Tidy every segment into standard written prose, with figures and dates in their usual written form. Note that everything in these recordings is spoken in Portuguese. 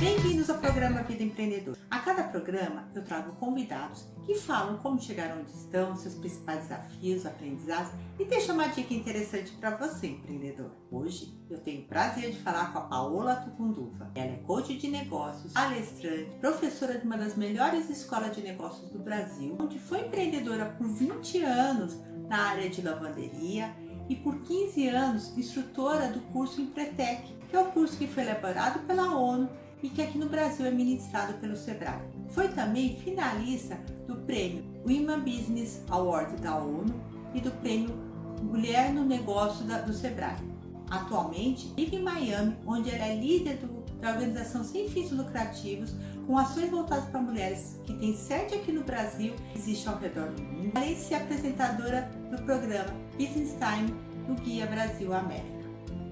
Bem-vindos ao programa Vida Empreendedora. A cada programa eu trago convidados que falam como chegaram onde estão, seus principais desafios, aprendizados e deixam uma dica interessante para você, empreendedor. Hoje eu tenho o prazer de falar com a Paola Tucunduva. Ela é coach de negócios, palestrante, professora de uma das melhores escolas de negócios do Brasil, onde foi empreendedora por 20 anos na área de lavanderia e por 15 anos instrutora do curso Empretec, que é o curso que foi elaborado pela ONU e que aqui no Brasil é ministrado pelo Sebrae. Foi também finalista do prêmio Women Business Award da ONU e do prêmio Mulher no Negócio do Sebrae. Atualmente vive em Miami, onde ela é líder da organização sem fins lucrativos, com ações voltadas para mulheres que tem sede aqui no Brasil e existe ao redor do mundo, além de ser apresentadora do programa Business Time do Guia Brasil América.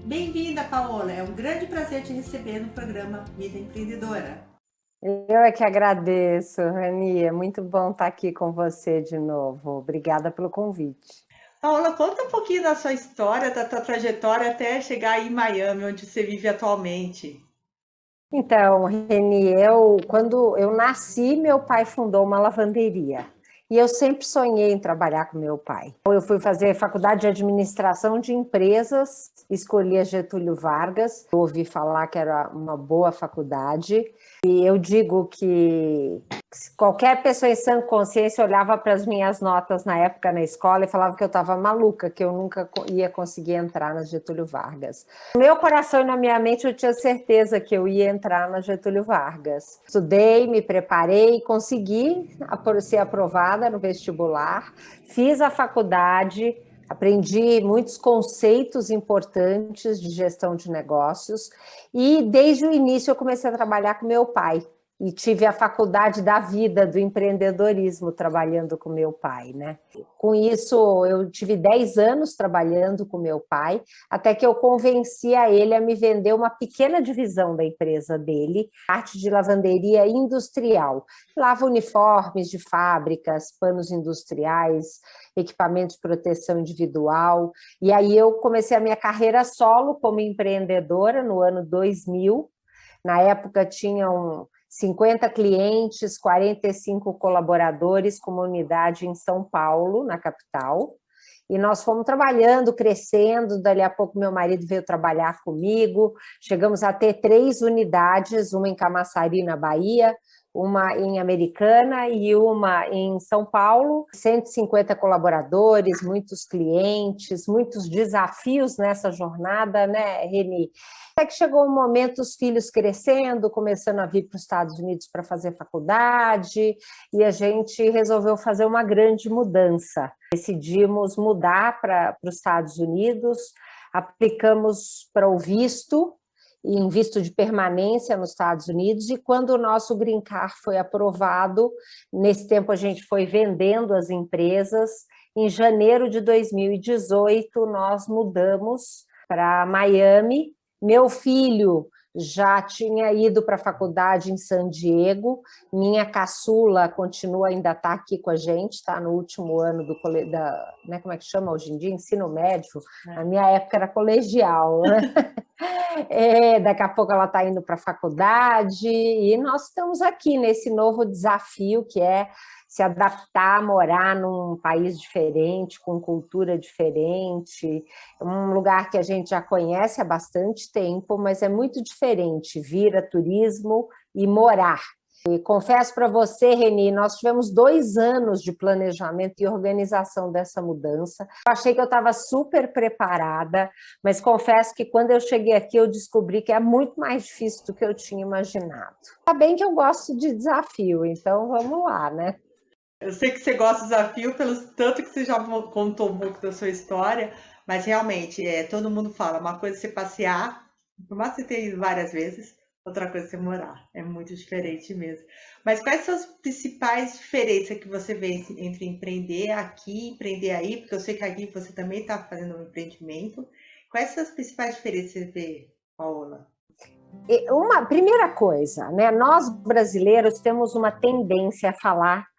Bem-vinda, Paola! É um grande prazer te receber no programa Vida Empreendedora. Eu é que agradeço, Rani. É muito bom estar aqui com você de novo. Obrigada pelo convite. Paola, conta um pouquinho da sua história, da tua trajetória até chegar aí em Miami, onde você vive atualmente. Então, Reni, quando eu nasci, meu pai fundou uma lavanderia. E eu sempre sonhei em trabalhar com meu pai. Eu fui fazer faculdade de administração de empresas, escolhi a Getúlio Vargas, ouvi falar que era uma boa faculdade. E eu digo que qualquer pessoa em sã consciência olhava para as minhas notas na época na escola e falava que eu estava maluca, que eu nunca ia conseguir entrar na Getúlio Vargas. No meu coração e na minha mente eu tinha certeza que eu ia entrar na Getúlio Vargas. Estudei, me preparei, consegui ser aprovada no vestibular, fiz a faculdade, aprendi muitos conceitos importantes de gestão de negócios e desde o início eu comecei a trabalhar com meu pai. E tive a faculdade da vida, do empreendedorismo, trabalhando com meu pai, né? Com isso, eu tive 10 anos trabalhando com meu pai, até que eu convenci a ele a me vender uma pequena divisão da empresa dele, parte de lavanderia industrial. Lava uniformes de fábricas, panos industriais, equipamentos de proteção individual. E aí eu comecei a minha carreira solo como empreendedora no ano 2000. Na época tinham 50 clientes, 45 colaboradores com uma unidade em São Paulo, na capital. E nós fomos trabalhando, crescendo, dali a pouco meu marido veio trabalhar comigo, chegamos a ter 3 unidades, uma em Camaçari, na Bahia, uma em Americana e uma em São Paulo, 150 colaboradores, muitos clientes, muitos desafios nessa jornada, né, Reni? Até que chegou um momento, os filhos crescendo, começando a vir para os Estados Unidos para fazer faculdade, e a gente resolveu fazer uma grande mudança. Decidimos mudar para os Estados Unidos, aplicamos para o visto, em visto de permanência nos Estados Unidos, e quando o nosso Green Card foi aprovado, nesse tempo a gente foi vendendo as empresas. Em janeiro de 2018, nós mudamos para Miami. Meu filho já tinha ido para a faculdade em San Diego, minha caçula ainda está aqui com a gente, está no último ano né, como é que chama hoje em dia? Ensino médio. Na minha época era colegial, né? Daqui a pouco ela está indo para a faculdade e nós estamos aqui nesse novo desafio que é se adaptar a morar num país diferente, com cultura diferente, um lugar que a gente já conhece há bastante tempo, mas é muito diferente vir a turismo e morar. E confesso para você, Reni, nós tivemos 2 anos de planejamento e organização dessa mudança. Eu achei que eu estava super preparada, mas confesso que quando eu cheguei aqui eu descobri que é muito mais difícil do que eu tinha imaginado. Tá bem que eu gosto de desafio, então vamos lá, né? Eu sei que você gosta do desafio, pelo tanto que você já contou um pouco da sua história, mas realmente, todo mundo fala, uma coisa é você passear, por mais que você tenha ido várias vezes, outra coisa é você morar, é muito diferente mesmo. Mas quais são as principais diferenças que você vê entre empreender aqui e empreender aí? Porque eu sei que aqui você também está fazendo um empreendimento. Quais são as principais diferenças que você vê, Paola? Uma primeira coisa, né? Nós brasileiros temos uma tendência a falar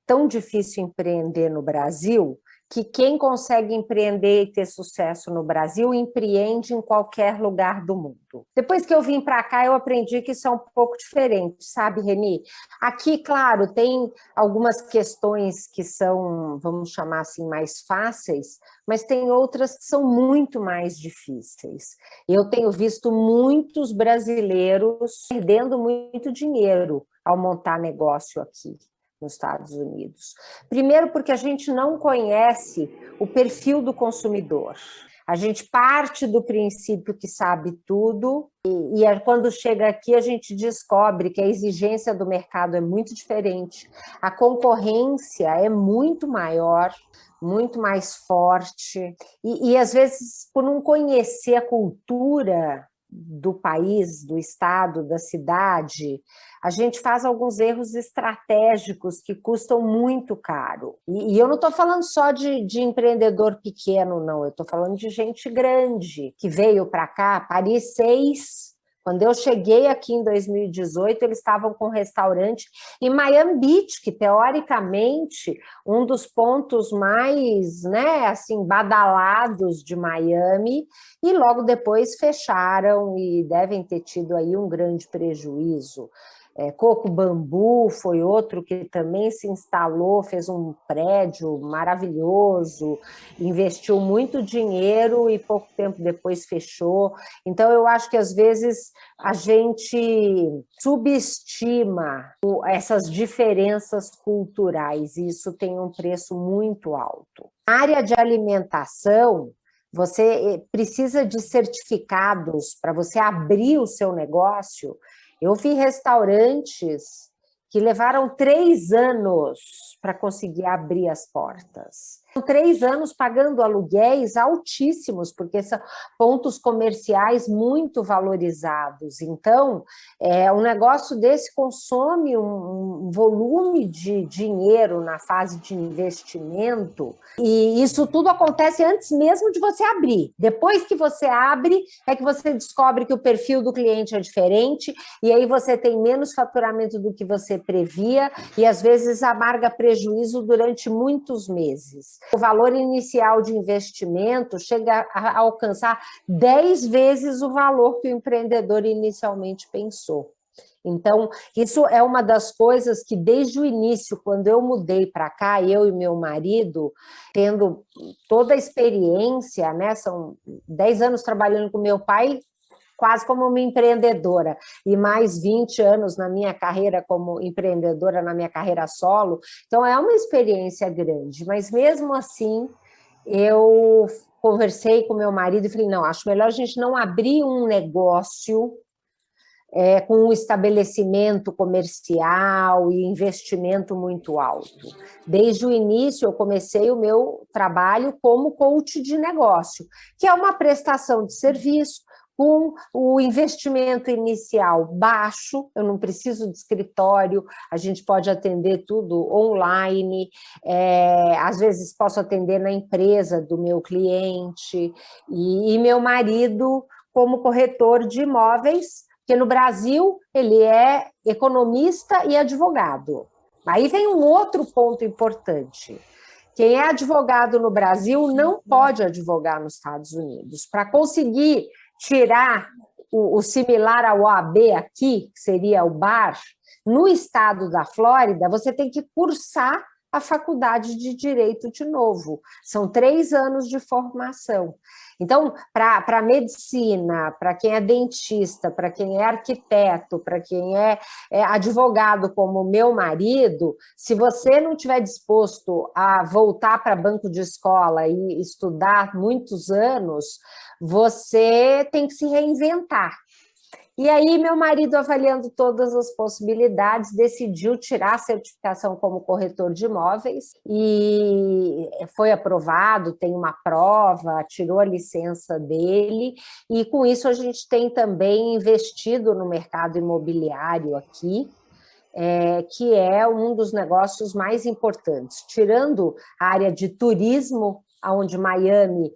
tão difícil empreender no Brasil que quem consegue empreender e ter sucesso no Brasil, empreende em qualquer lugar do mundo. Depois que eu vim para cá, eu aprendi que isso é um pouco diferente, sabe, Reni? Aqui, claro, tem algumas questões que são, vamos chamar assim, mais fáceis, mas tem outras que são muito mais difíceis. Eu tenho visto muitos brasileiros perdendo muito dinheiro ao montar negócio aqui nos Estados Unidos. Primeiro, porque a gente não conhece o perfil do consumidor. A gente parte do princípio que sabe tudo e quando chega aqui a gente descobre que a exigência do mercado é muito diferente, a concorrência é muito maior, muito mais forte e às vezes por não conhecer a cultura do país, do estado, da cidade, a gente faz alguns erros estratégicos que custam muito caro. E eu não estou falando só de empreendedor pequeno, não. Eu estou falando de gente grande que veio para cá, Paris 6. Quando eu cheguei aqui em 2018, eles estavam com um restaurante em Miami Beach, que teoricamente um dos pontos mais, né, assim, badalados de Miami, e logo depois fecharam e devem ter tido aí um grande prejuízo. Coco Bambu foi outro que também se instalou, fez um prédio maravilhoso, investiu muito dinheiro e pouco tempo depois fechou. Então, eu acho que às vezes a gente subestima essas diferenças culturais e isso tem um preço muito alto. Na área de alimentação, você precisa de certificados para você abrir o seu negócio. Eu vi restaurantes que levaram 3 anos para conseguir abrir as portas. 3 anos pagando aluguéis altíssimos, porque são pontos comerciais muito valorizados. Então, um negócio desse consome um volume de dinheiro na fase de investimento, e isso tudo acontece antes mesmo de você abrir. Depois que você abre, é que você descobre que o perfil do cliente é diferente, e aí você tem menos faturamento do que você previa, e às vezes amarga prejuízo durante muitos meses. O valor inicial de investimento chega a alcançar 10 vezes o valor que o empreendedor inicialmente pensou. Então, isso é uma das coisas que, desde o início, quando eu mudei para cá, eu e meu marido, tendo toda a experiência, né, são 10 anos trabalhando com meu pai, quase como uma empreendedora, e mais 20 anos na minha carreira como empreendedora, na minha carreira solo. Então, é uma experiência grande, mas mesmo assim, eu conversei com meu marido e falei, não, acho melhor a gente não abrir um negócio com um estabelecimento comercial e investimento muito alto. Desde o início, eu comecei o meu trabalho como coach de negócio, que é uma prestação de serviço, com o investimento inicial baixo, eu não preciso de escritório, a gente pode atender tudo online, às vezes posso atender na empresa do meu cliente, e meu marido como corretor de imóveis, porque no Brasil ele é economista e advogado. Aí vem um outro ponto importante. Quem é advogado no Brasil não pode advogar nos Estados Unidos. Para conseguir tirar o similar ao OAB aqui, que seria o bar, no estado da Flórida, você tem que cursar a faculdade de Direito de novo. São 3 anos de formação. Então, para medicina, para quem é dentista, para quem é arquiteto, para quem é advogado como meu marido, se você não estiver disposto a voltar para banco de escola e estudar muitos anos, você tem que se reinventar. E aí, meu marido, avaliando todas as possibilidades, decidiu tirar a certificação como corretor de imóveis e foi aprovado, tem uma prova, tirou a licença dele, e com isso a gente tem também investido no mercado imobiliário aqui, que é um dos negócios mais importantes. Tirando a área de turismo, onde Miami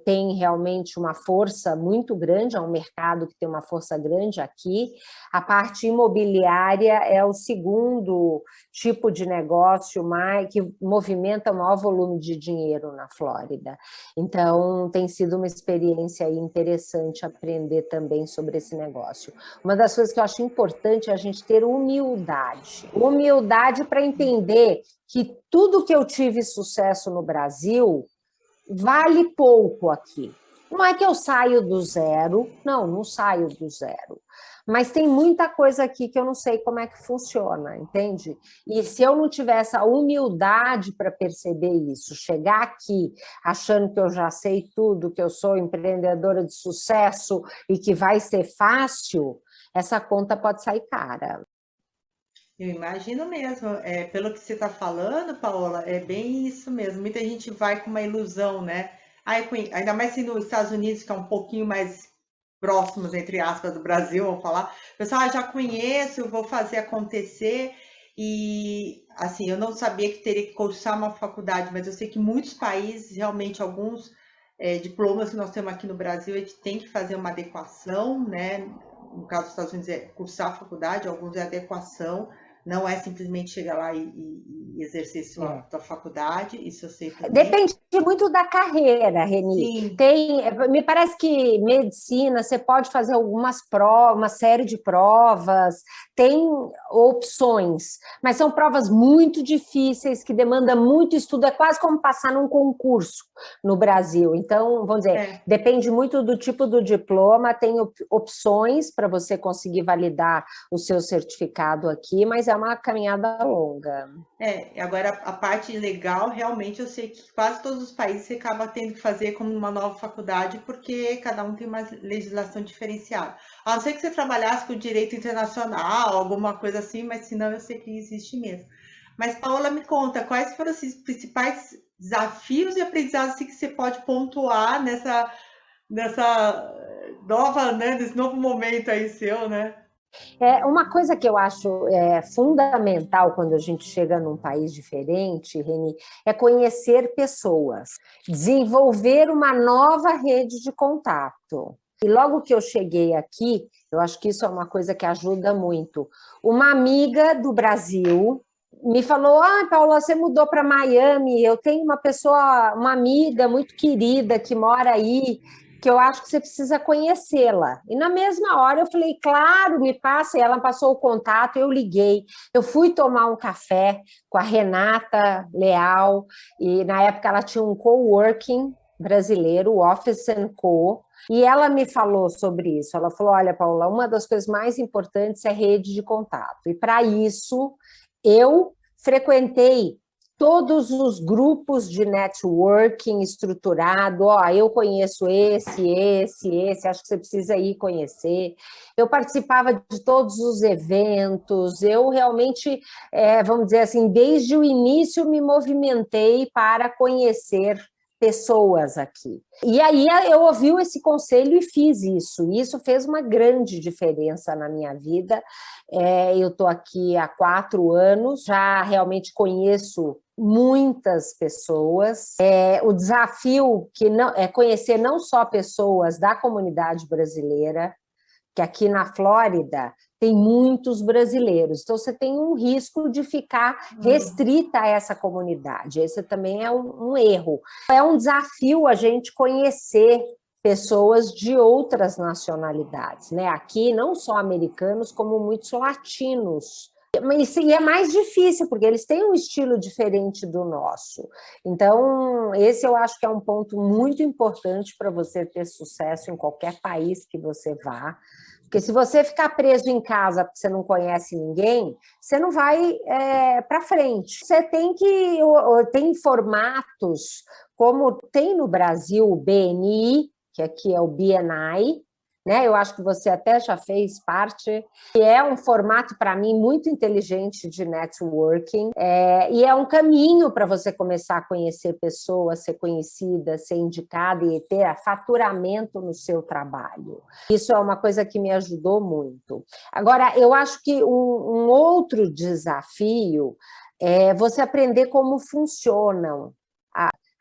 tem realmente uma força muito grande, é um mercado que tem uma força grande aqui. A parte imobiliária é o segundo tipo de negócio que movimenta o maior volume de dinheiro na Flórida. Então, tem sido uma experiência interessante aprender também sobre esse negócio. Uma das coisas que eu acho importante é a gente ter humildade. Humildade para entender que tudo que eu tive sucesso no Brasil vale pouco aqui. Não é que eu saio do zero, não saio do zero. Mas tem muita coisa aqui que eu não sei como é que funciona, entende? E se eu não tiver essa humildade para perceber isso, chegar aqui achando que eu já sei tudo, que eu sou empreendedora de sucesso e que vai ser fácil, essa conta pode sair cara. Eu imagino mesmo, pelo que você está falando, Paola, é bem isso mesmo. Muita gente vai com uma ilusão, né? Ainda mais se nos Estados Unidos, que é um pouquinho mais próximos, entre aspas, do Brasil, vou falar. Pessoal, já conheço, vou fazer acontecer. E, assim, eu não sabia que teria que cursar uma faculdade, mas eu sei que muitos países, realmente, alguns diplomas que nós temos aqui no Brasil, a gente tem que fazer uma adequação, né? No caso dos Estados Unidos é cursar a faculdade, alguns é adequação. Não é simplesmente chegar lá e exercer sua faculdade, isso eu sei também. Depende muito da carreira, Reni. Me parece que medicina, você pode fazer algumas provas, uma série de provas, tem opções, mas são provas muito difíceis, que demandam muito estudo, é quase como passar num concurso no Brasil. Então, vamos dizer, depende muito do tipo do diploma, tem opções para você conseguir validar o seu certificado aqui, mas é uma caminhada longa. Agora a parte legal, realmente eu sei que quase todos os países você acaba tendo que fazer como uma nova faculdade, porque cada um tem uma legislação diferenciada. A não ser que você trabalhasse com direito internacional, alguma coisa assim, mas senão eu sei que existe mesmo. Mas, Paola, me conta, quais foram os principais desafios e aprendizados que você pode pontuar nessa nova, né, nesse novo momento aí seu, né? Uma coisa que eu acho fundamental quando a gente chega num país diferente, Reni, é conhecer pessoas, desenvolver uma nova rede de contato. E logo que eu cheguei aqui, eu acho que isso é uma coisa que ajuda muito. Uma amiga do Brasil me falou: Paula, você mudou para Miami, eu tenho uma amiga muito querida que mora aí, que eu acho que você precisa conhecê-la. E na mesma hora eu falei: claro, me passa. E ela passou o contato, eu liguei. Eu fui tomar um café com a Renata Leal, e na época ela tinha um coworking brasileiro, o Office & Co., e ela me falou sobre isso. Ela falou: olha, Paula, uma das coisas mais importantes é rede de contato. E para isso, eu frequentei todos os grupos de networking estruturado. Eu conheço esse, acho que você precisa ir conhecer. Eu participava de todos os eventos, eu realmente, vamos dizer assim, desde o início me movimentei para conhecer pessoas aqui. E aí eu ouvi esse conselho e fiz isso. E isso fez uma grande diferença na minha vida. Eu estou aqui há 4 anos, já realmente conheço muitas pessoas. O desafio que é conhecer não só pessoas da comunidade brasileira, que aqui na Flórida tem muitos brasileiros, então você tem um risco de ficar restrita a essa comunidade. Esse também é um erro. É um desafio a gente conhecer pessoas de outras nacionalidades, né? Aqui não só americanos, como muitos latinos. E é mais difícil, porque eles têm um estilo diferente do nosso. Então, esse eu acho que é um ponto muito importante para você ter sucesso em qualquer país que você vá. Porque se você ficar preso em casa porque você não conhece ninguém, você não vai para frente. Você tem formatos, como tem no Brasil o BNI, que aqui é o BNI, né? Eu acho que você até já fez parte, e é um formato, para mim, muito inteligente de networking, e é um caminho para você começar a conhecer pessoas, ser conhecida, ser indicada e ter faturamento no seu trabalho. Isso é uma coisa que me ajudou muito. Agora, eu acho que um outro desafio é você aprender como funcionam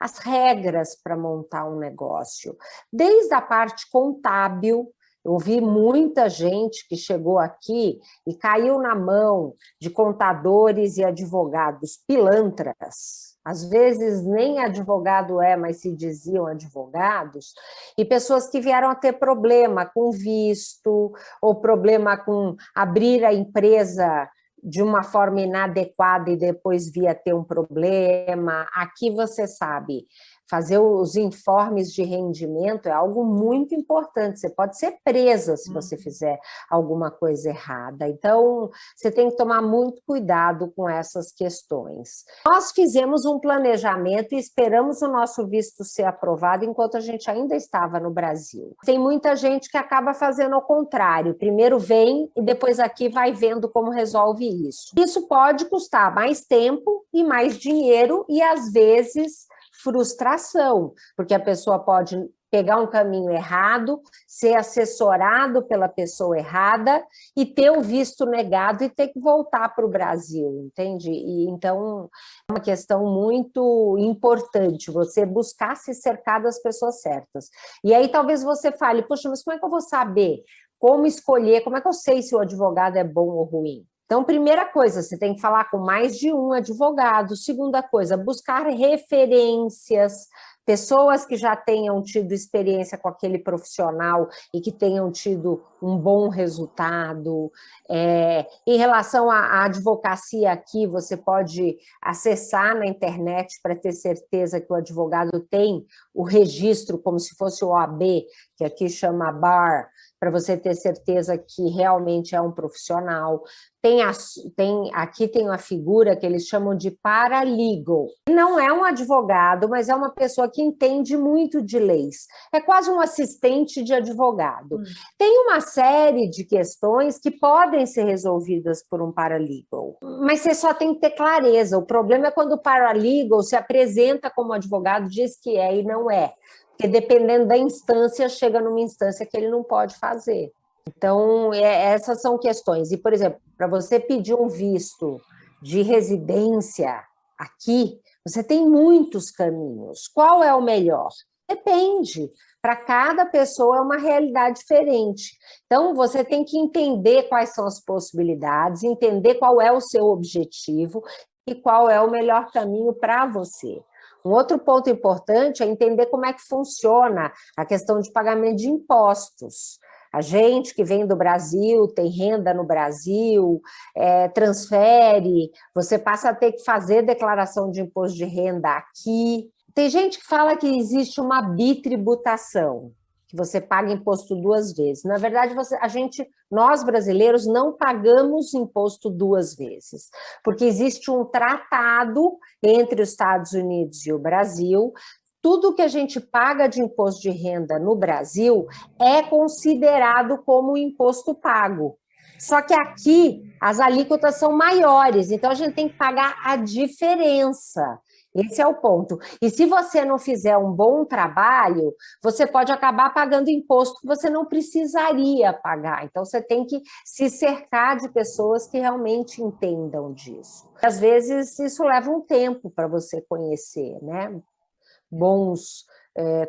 as regras para montar um negócio, desde a parte contábil. Eu vi muita gente que chegou aqui e caiu na mão de contadores e advogados pilantras. Às vezes nem advogado mas se diziam advogados, e pessoas que vieram a ter problema com visto, ou problema com abrir a empresa de uma forma inadequada e depois via ter um problema. Aqui você sabe, fazer os informes de rendimento é algo muito importante. Você pode ser presa se você fizer alguma coisa errada. Então, você tem que tomar muito cuidado com essas questões. Nós fizemos um planejamento e esperamos o nosso visto ser aprovado enquanto a gente ainda estava no Brasil. Tem muita gente que acaba fazendo ao contrário. Primeiro vem e depois aqui vai vendo como resolve isso. Isso pode custar mais tempo e mais dinheiro e, às vezes, frustração, porque a pessoa pode pegar um caminho errado, ser assessorado pela pessoa errada e ter o visto negado e ter que voltar para o Brasil, entende? E então é uma questão muito importante você buscar se cercar das pessoas certas. E aí talvez você fale, poxa, mas como é que eu vou saber como escolher, como é que eu sei se o advogado é bom ou ruim? Então, primeira coisa, você tem que falar com mais de um advogado. Segunda coisa, buscar referências, pessoas que já tenham tido experiência com aquele profissional e que tenham tido um bom resultado. Em relação à advocacia aqui, você pode acessar na internet para ter certeza que o advogado tem o registro, como se fosse o OAB, que aqui chama BAR, para você ter certeza que realmente é um profissional. Aqui tem uma figura que eles chamam de paralegal. Não é um advogado, mas é uma pessoa que entende muito de leis. É quase um assistente de advogado. Tem uma série de questões que podem ser resolvidas por um paralegal, mas você só tem que ter clareza. O problema é quando o paralegal se apresenta como advogado, diz que é e não é. Porque dependendo da instância, chega numa instância que ele não pode fazer. Então, essas são questões. E, por exemplo, para você pedir um visto de residência aqui, você tem muitos caminhos. Qual é o melhor? Depende. Para cada pessoa é uma realidade diferente. Então, você tem que entender quais são as possibilidades, entender qual é o seu objetivo e qual é o melhor caminho para você. Um outro ponto importante é entender como é que funciona a questão de pagamento de impostos. A gente que vem do Brasil, tem renda no Brasil, transfere, você passa a ter que fazer declaração de imposto de renda aqui. Tem gente que fala que existe uma bitributação, que você paga imposto 2 vezes. Na verdade, nós brasileiros não pagamos imposto 2 vezes, porque existe um tratado entre os Estados Unidos e o Brasil. Tudo que a gente paga de imposto de renda no Brasil é considerado como imposto pago. Só que aqui as alíquotas são maiores, então a gente tem que pagar a diferença. Esse é o ponto. E se você não fizer um bom trabalho, você pode acabar pagando imposto que você não precisaria pagar. Então, você tem que se cercar de pessoas que realmente entendam disso. Às vezes, isso leva um tempo para você conhecer, né? Bons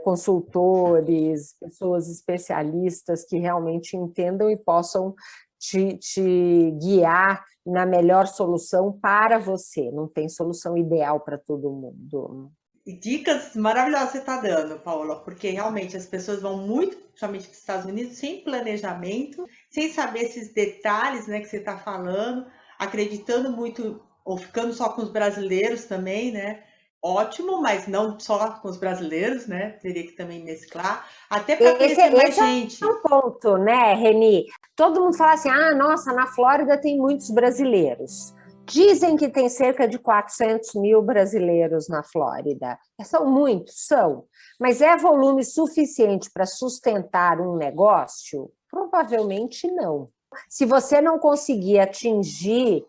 consultores, pessoas especialistas que realmente entendam e possam te guiar na melhor solução para você. Não tem solução ideal para todo mundo. E dicas maravilhosas você está dando, Paula, porque realmente as pessoas vão muito, principalmente para os Estados Unidos, sem planejamento, sem saber esses detalhes, né, que você está falando, acreditando muito, ou ficando só com os brasileiros também, né? Ótimo, mas não só com os brasileiros, né? Teria que também mesclar, até para conhecer mais gente. Esse é um ponto, né, Reni? Todo mundo fala assim, nossa, na Flórida tem muitos brasileiros. Dizem que tem cerca de 400 mil brasileiros na Flórida. São muitos, são. Mas é volume suficiente para sustentar um negócio? Provavelmente não. Se você não conseguir atingir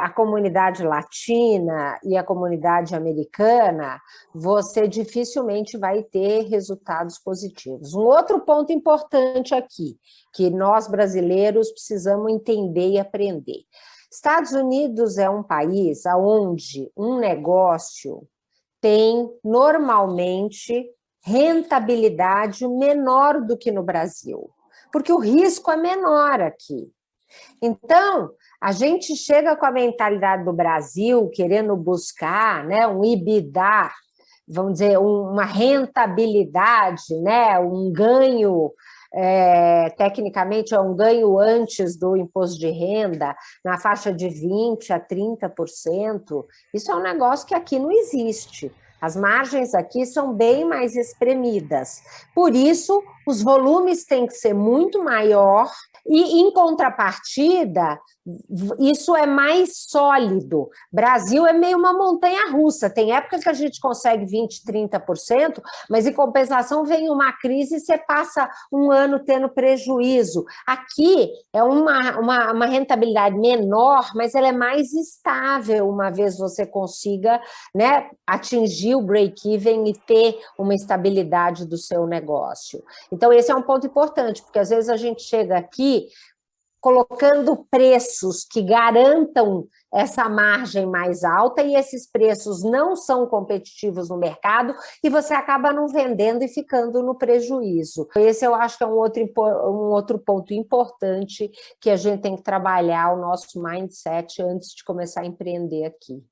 a comunidade latina e a comunidade americana, você dificilmente vai ter resultados positivos. Um outro ponto importante aqui, que nós brasileiros precisamos entender e aprender. Estados Unidos é um país onde um negócio tem normalmente rentabilidade menor do que no Brasil, porque o risco é menor aqui. Então, a gente chega com a mentalidade do Brasil, querendo buscar, né, um EBITDA, vamos dizer, uma rentabilidade, né, um ganho, tecnicamente é um ganho antes do imposto de renda, na faixa de 20% a 30%. Isso é um negócio que aqui não existe. As margens aqui são bem mais espremidas. Por isso, os volumes têm que ser muito maior e, em contrapartida, isso é mais sólido. Brasil é meio uma montanha-russa. Tem época que a gente consegue 20%, 30%, mas, em compensação, vem uma crise e você passa um ano tendo prejuízo. Aqui é uma rentabilidade menor, mas ela é mais estável, uma vez você consiga, né, atingir o break-even e ter uma estabilidade do seu negócio. Então, esse é um ponto importante, porque às vezes a gente chega aqui colocando preços que garantam essa margem mais alta e esses preços não são competitivos no mercado e você acaba não vendendo e ficando no prejuízo. Esse eu acho que é um outro ponto importante que a gente tem que trabalhar o nosso mindset antes de começar a empreender aqui.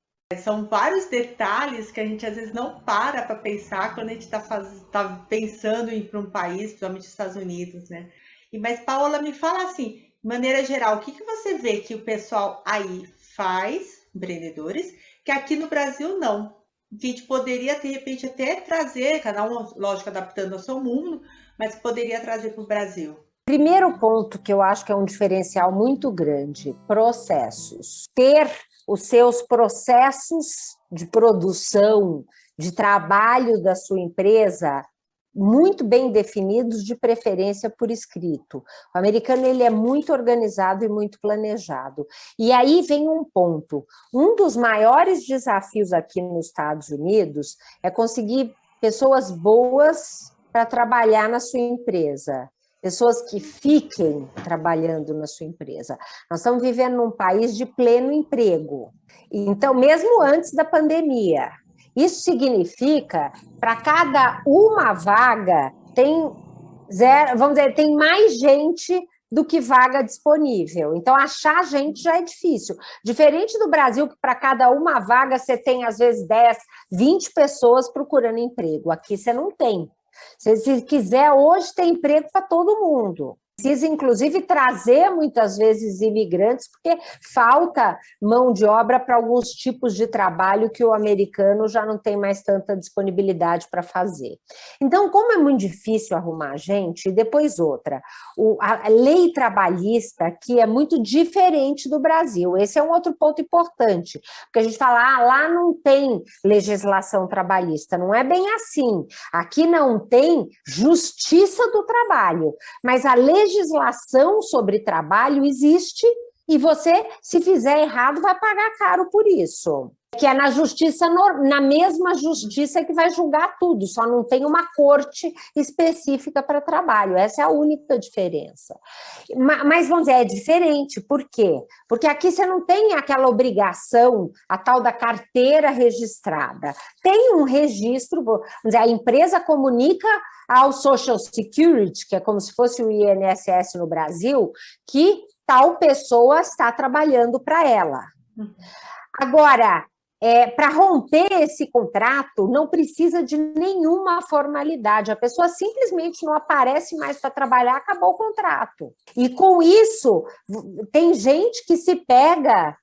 São vários detalhes que a gente às vezes não para pensar quando a gente tá pensando em ir para um país, principalmente os Estados Unidos, né? Mas, Paola, me fala assim, de maneira geral, o que você vê que o pessoal aí faz, empreendedores, que aqui no Brasil não? Que a gente poderia, de repente, até trazer, cada um, lógico, adaptando ao seu mundo, mas poderia trazer para o Brasil. Primeiro ponto que eu acho que é um diferencial muito grande, processos. Ter os seus processos de produção, de trabalho da sua empresa muito bem definidos, de preferência por escrito. O americano ele é muito organizado e muito planejado. E aí vem um ponto. Um dos maiores desafios aqui nos Estados Unidos é conseguir pessoas boas para trabalhar na sua empresa. Pessoas que fiquem trabalhando na sua empresa. Nós estamos vivendo num país de pleno emprego. Então, mesmo antes da pandemia, isso significa, para cada uma vaga, tem tem mais gente do que vaga disponível. Então, achar gente já é difícil. Diferente do Brasil, que para cada uma vaga você tem, às vezes, 10, 20 pessoas procurando emprego. Aqui você não tem. Se quiser, hoje tem emprego para todo mundo. Precisa, inclusive, trazer, muitas vezes, imigrantes, porque falta mão de obra para alguns tipos de trabalho que o americano já não tem mais tanta disponibilidade para fazer. Então, como é muito difícil arrumar gente, e depois outra, a lei trabalhista aqui é muito diferente do Brasil. Esse é um outro ponto importante, porque a gente fala, lá não tem legislação trabalhista. Não é bem assim. Aqui não tem justiça do trabalho, mas a legislação sobre trabalho existe e você, se fizer errado, vai pagar caro por isso. Que é na justiça, na mesma justiça que vai julgar tudo, só não tem uma corte específica para trabalho. Essa é a única diferença. Mas, vamos dizer, é diferente. Por quê? Porque aqui você não tem aquela obrigação, a tal da carteira registrada. Tem um registro, vamos dizer, a empresa comunica ao Social Security, que é como se fosse o INSS no Brasil, que tal pessoa está trabalhando para ela. Agora, para romper esse contrato, não precisa de nenhuma formalidade. A pessoa simplesmente não aparece mais para trabalhar, acabou o contrato. E com isso, tem gente que se pega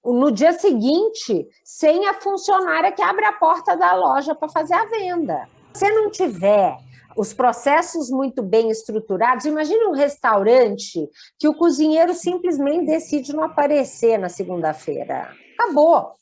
no dia seguinte sem a funcionária que abre a porta da loja para fazer a venda. Se você não tiver os processos muito bem estruturados, imagine um restaurante que o cozinheiro simplesmente decide não aparecer na segunda-feira. Acabou.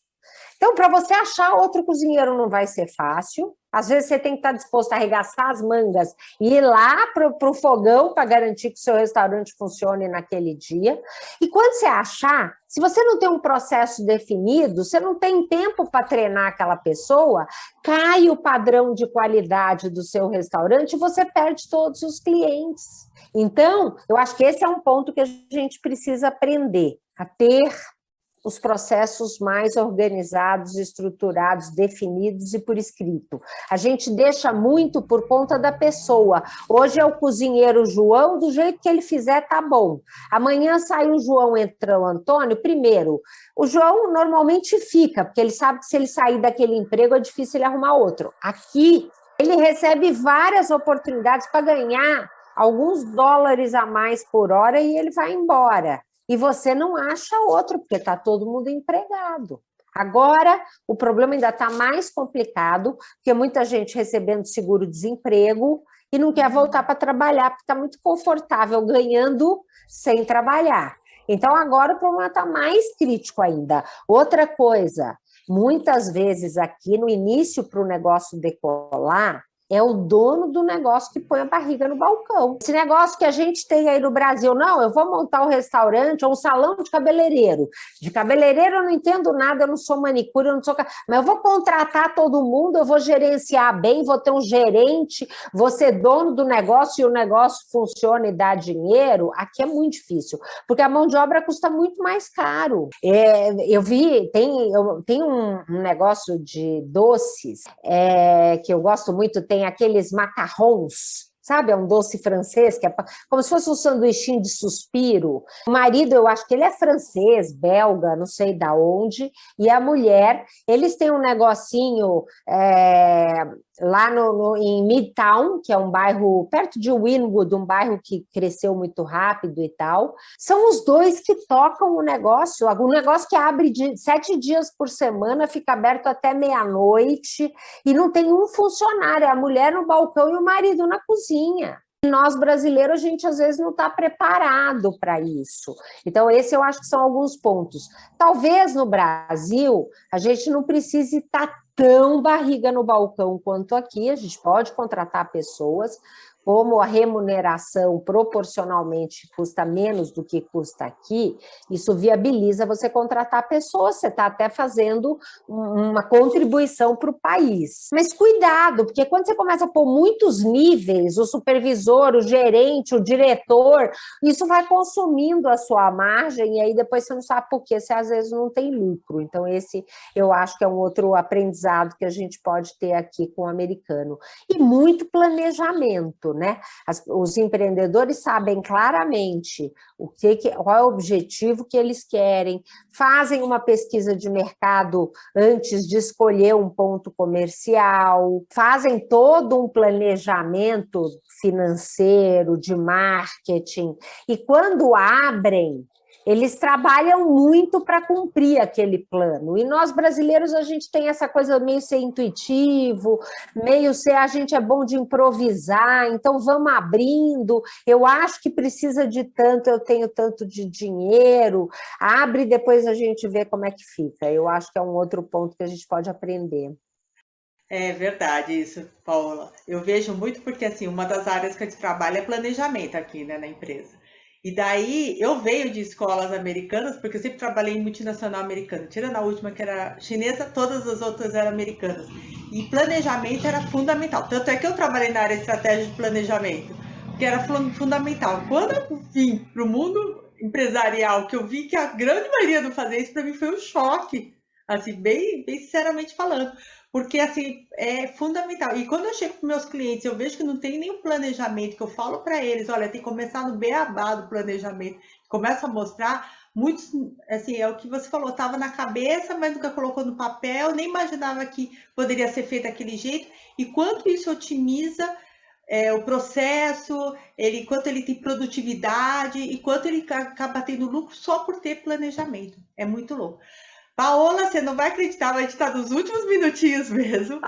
Então, para você achar outro cozinheiro não vai ser fácil. Às vezes você tem que estar disposto a arregaçar as mangas e ir lá para o fogão para garantir que o seu restaurante funcione naquele dia. E quando você achar, se você não tem um processo definido, você não tem tempo para treinar aquela pessoa, cai o padrão de qualidade do seu restaurante e você perde todos os clientes. Então, eu acho que esse é um ponto que a gente precisa aprender, a ter os processos mais organizados, estruturados, definidos e por escrito. A gente deixa muito por conta da pessoa. Hoje é o cozinheiro João, do jeito que ele fizer, tá bom. Amanhã sai o João, entra o Antônio. Primeiro, o João normalmente fica, porque ele sabe que se ele sair daquele emprego é difícil ele arrumar outro. Aqui, ele recebe várias oportunidades para ganhar alguns dólares a mais por hora e ele vai embora. E você não acha outro, porque está todo mundo empregado. Agora, o problema ainda está mais complicado, porque muita gente recebendo seguro-desemprego e não quer voltar para trabalhar, porque está muito confortável ganhando sem trabalhar. Então, agora o problema está mais crítico ainda. Outra coisa, muitas vezes aqui no início para o negócio decolar, é o dono do negócio que põe a barriga no balcão. Esse negócio que a gente tem aí no Brasil, não, eu vou montar um restaurante ou um salão de cabeleireiro. De cabeleireiro eu não entendo nada, eu não sou manicure, eu não sou... Mas eu vou contratar todo mundo, eu vou gerenciar bem, vou ter um gerente, vou ser dono do negócio e o negócio funciona e dá dinheiro. Aqui é muito difícil, porque a mão de obra custa muito mais caro. Eu vi, tem um negócio de doces que eu gosto muito, tem aqueles macarrons, sabe? É um doce francês, que é como se fosse um sanduichinho de suspiro. O marido, eu acho que ele é francês, belga, não sei da onde, e a mulher, eles têm um negocinho lá em Midtown, que é um bairro perto de Wynwood, um bairro que cresceu muito rápido e tal. São os dois que tocam o negócio que abre 7 dias por semana, fica aberto até meia-noite, e não tem um funcionário, a mulher no balcão e o marido na cozinha. Nós, brasileiros, a gente às vezes não está preparado para isso. Então, esse eu acho que são alguns pontos. Talvez no Brasil a gente não precise estar tão barriga no balcão quanto aqui, a gente pode contratar pessoas, como a remuneração proporcionalmente custa menos do que custa aqui, isso viabiliza você contratar pessoas, você está até fazendo uma contribuição para o país. Mas cuidado, porque quando você começa a pôr muitos níveis, o supervisor, o gerente, o diretor, isso vai consumindo a sua margem e aí depois você não sabe por quê, você às vezes não tem lucro. Então esse eu acho que é um outro aprendizado que a gente pode ter aqui com o americano. E muito planejamento, né? Os empreendedores sabem claramente qual é o objetivo que eles querem, fazem uma pesquisa de mercado antes de escolher um ponto comercial, fazem todo um planejamento financeiro, de marketing, e quando abrem, eles trabalham muito para cumprir aquele plano. E nós, brasileiros, a gente tem essa coisa meio ser intuitivo, a gente é bom de improvisar, então vamos abrindo, eu acho que precisa de tanto, eu tenho tanto de dinheiro, abre e depois a gente vê como é que fica. Eu acho que é um outro ponto que a gente pode aprender. É verdade isso, Paula. Eu vejo muito porque, assim, uma das áreas que a gente trabalha é planejamento aqui, né, na empresa. E daí eu venho de escolas americanas, porque eu sempre trabalhei em multinacional americana. Tirando a última, que era chinesa, todas as outras eram americanas. E planejamento era fundamental. Tanto é que eu trabalhei na área de estratégia de planejamento, que era fundamental. Quando eu vim para o mundo empresarial, que eu vi que a grande maioria não fazia isso, para mim foi um choque, assim, bem sinceramente falando. Porque, assim, é fundamental. E quando eu chego para meus clientes, eu vejo que não tem nenhum planejamento, que eu falo para eles, olha, tem que começar no beabá do planejamento. Começa a mostrar, muitos, assim, é o que você falou, estava na cabeça, mas nunca colocou no papel, nem imaginava que poderia ser feito daquele jeito. E quanto isso otimiza o processo, quanto ele tem produtividade e quanto ele acaba tendo lucro só por ter planejamento. É muito louco. Paola, você não vai acreditar, mas a gente está nos últimos minutinhos mesmo.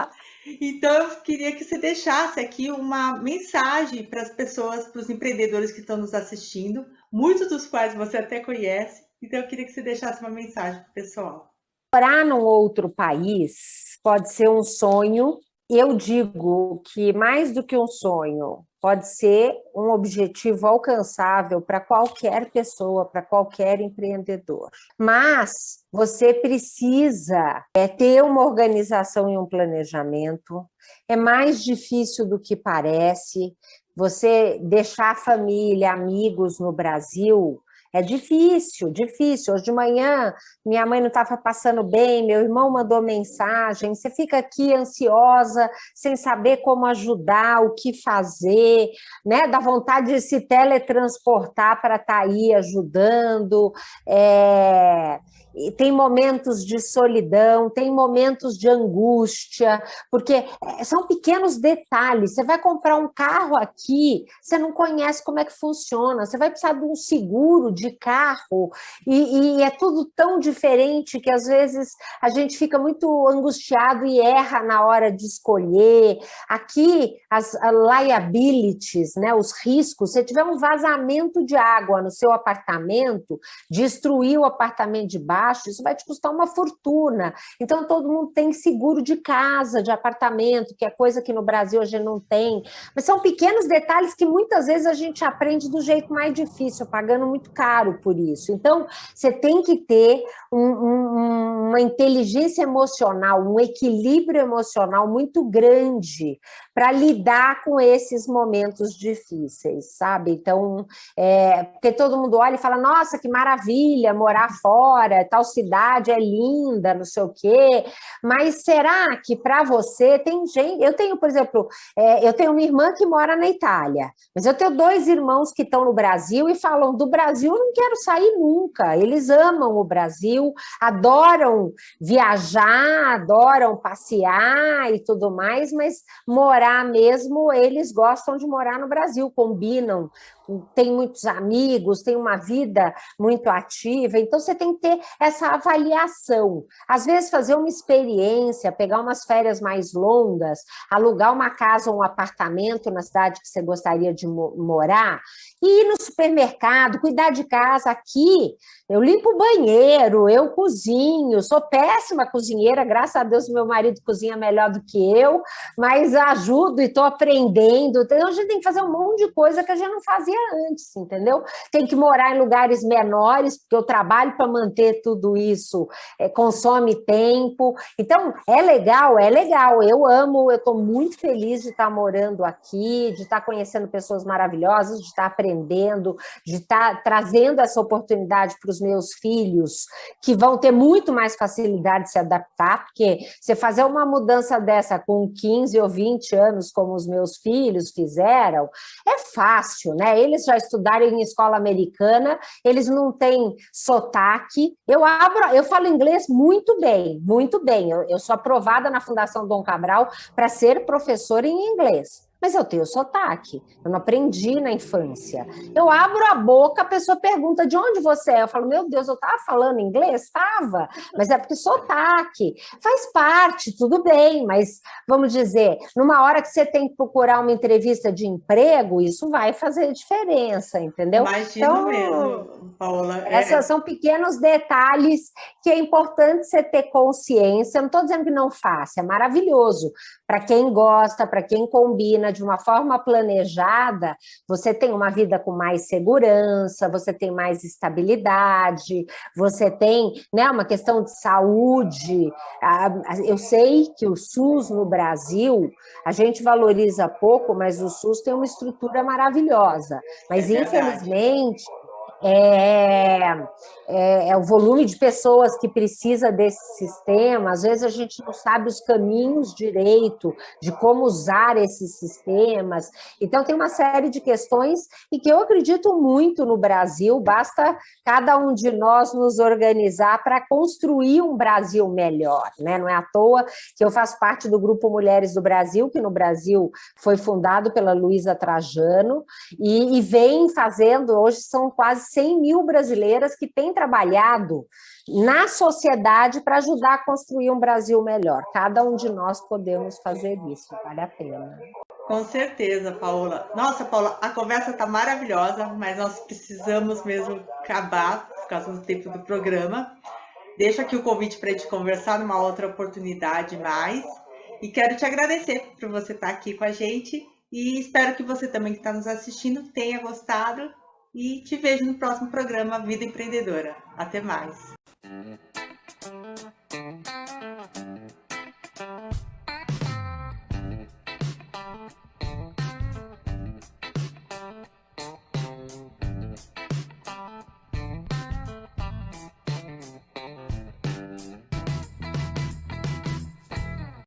Então, eu queria que você deixasse aqui uma mensagem para as pessoas, para os empreendedores que estão nos assistindo, muitos dos quais você até conhece. Então, eu queria que você deixasse uma mensagem para o pessoal. Morar num outro país pode ser um sonho. Eu digo que mais do que um sonho, pode ser um objetivo alcançável para qualquer pessoa, para qualquer empreendedor. Mas você precisa ter uma organização e um planejamento. É mais difícil do que parece. Você deixar família, amigos no Brasil É difícil, difícil. Hoje de manhã, minha mãe não estava passando bem, meu irmão mandou mensagem, você fica aqui ansiosa, sem saber como ajudar, o que fazer, né? Dá vontade de se teletransportar para estar aí ajudando. É... E tem momentos de solidão, tem momentos de angústia, porque são pequenos detalhes. Você vai comprar um carro aqui, você não conhece como é que funciona, você vai precisar de um seguro de carro, e é tudo tão diferente que às vezes a gente fica muito angustiado e erra na hora de escolher. Aqui, as liabilities, né, os riscos, se tiver um vazamento de água no seu apartamento, destruir o apartamento de baixo, isso vai te custar uma fortuna. Então, todo mundo tem seguro de casa, de apartamento, que é coisa que no Brasil a gente não tem. Mas são pequenos detalhes que muitas vezes a gente aprende do jeito mais difícil, pagando muito caro por isso. Então, você tem que ter uma inteligência emocional, um equilíbrio emocional muito grande para lidar com esses momentos difíceis, sabe? Então, porque todo mundo olha e fala, nossa, que maravilha morar fora, tal cidade é linda, não sei o quê, mas será que para você tem gente... Eu tenho, por exemplo, eu tenho uma irmã que mora na Itália, mas eu tenho 2 irmãos que estão no Brasil e falam, do Brasil eu não quero sair nunca, eles amam o Brasil, adoram viajar, adoram passear e tudo mais, mas morar mesmo, eles gostam de morar no Brasil, combinam, tem muitos amigos, tem uma vida muito ativa, então você tem que ter essa avaliação. Às vezes fazer uma experiência, pegar umas férias mais longas, alugar uma casa ou um apartamento na cidade que você gostaria de morar, e ir no supermercado, cuidar de casa. Aqui, eu limpo o banheiro, eu cozinho, sou péssima cozinheira, graças a Deus meu marido cozinha melhor do que eu, mas ajudo e estou aprendendo. Então, a gente tem que fazer um monte de coisa que a gente não fazia antes, entendeu? Tem que morar em lugares menores, porque o trabalho para manter tudo isso consome tempo. Então, é legal, é legal. Eu amo, eu estou muito feliz de estar morando aqui, de estar conhecendo pessoas maravilhosas, de estar aprendendo, de estar trazendo essa oportunidade para os meus filhos, que vão ter muito mais facilidade de se adaptar, porque você fazer uma mudança dessa com 15 ou 20 anos, como os meus filhos fizeram, é fácil, né? Eles já estudaram em escola americana, eles não têm sotaque. Eu falo inglês muito bem, muito bem. Eu sou aprovada na Fundação Dom Cabral para ser professora em inglês. Mas eu tenho sotaque, eu não aprendi na infância. Eu abro a boca, a pessoa pergunta de onde você é. Eu falo, meu Deus, eu estava falando inglês? Estava, mas é porque sotaque. Faz parte, tudo bem, mas vamos dizer, numa hora que você tem que procurar uma entrevista de emprego, isso vai fazer diferença, entendeu? Imagino então, mesmo, Paola. Esses são pequenos detalhes que é importante você ter consciência. Eu não estou dizendo que não faça, é maravilhoso. Para quem gosta, para quem combina de uma forma planejada, você tem uma vida com mais segurança, você tem mais estabilidade, você tem, né, uma questão de saúde. Eu sei que o SUS no Brasil, a gente valoriza pouco, mas o SUS tem uma estrutura maravilhosa. Mas, infelizmente, o volume de pessoas que precisa desse sistema, às vezes a gente não sabe os caminhos direito de como usar esses sistemas, então tem uma série de questões e que eu acredito muito no Brasil, basta cada um de nós nos organizar para construir um Brasil melhor, né? Não é à toa que eu faço parte do Grupo Mulheres do Brasil, que no Brasil foi fundado pela Luísa Trajano, e vem fazendo, hoje são quase 100 mil brasileiras que têm trabalhado na sociedade para ajudar a construir um Brasil melhor. Cada um de nós podemos fazer isso, vale a pena. Com certeza, Paola. Nossa, Paola, a conversa está maravilhosa, mas nós precisamos mesmo acabar por causa do tempo do programa. Deixo aqui o convite para a gente conversar numa outra oportunidade mais. E quero te agradecer por você estar aqui com a gente. E espero que você também que está nos assistindo tenha gostado. E te vejo no próximo programa Vida Empreendedora. Até mais!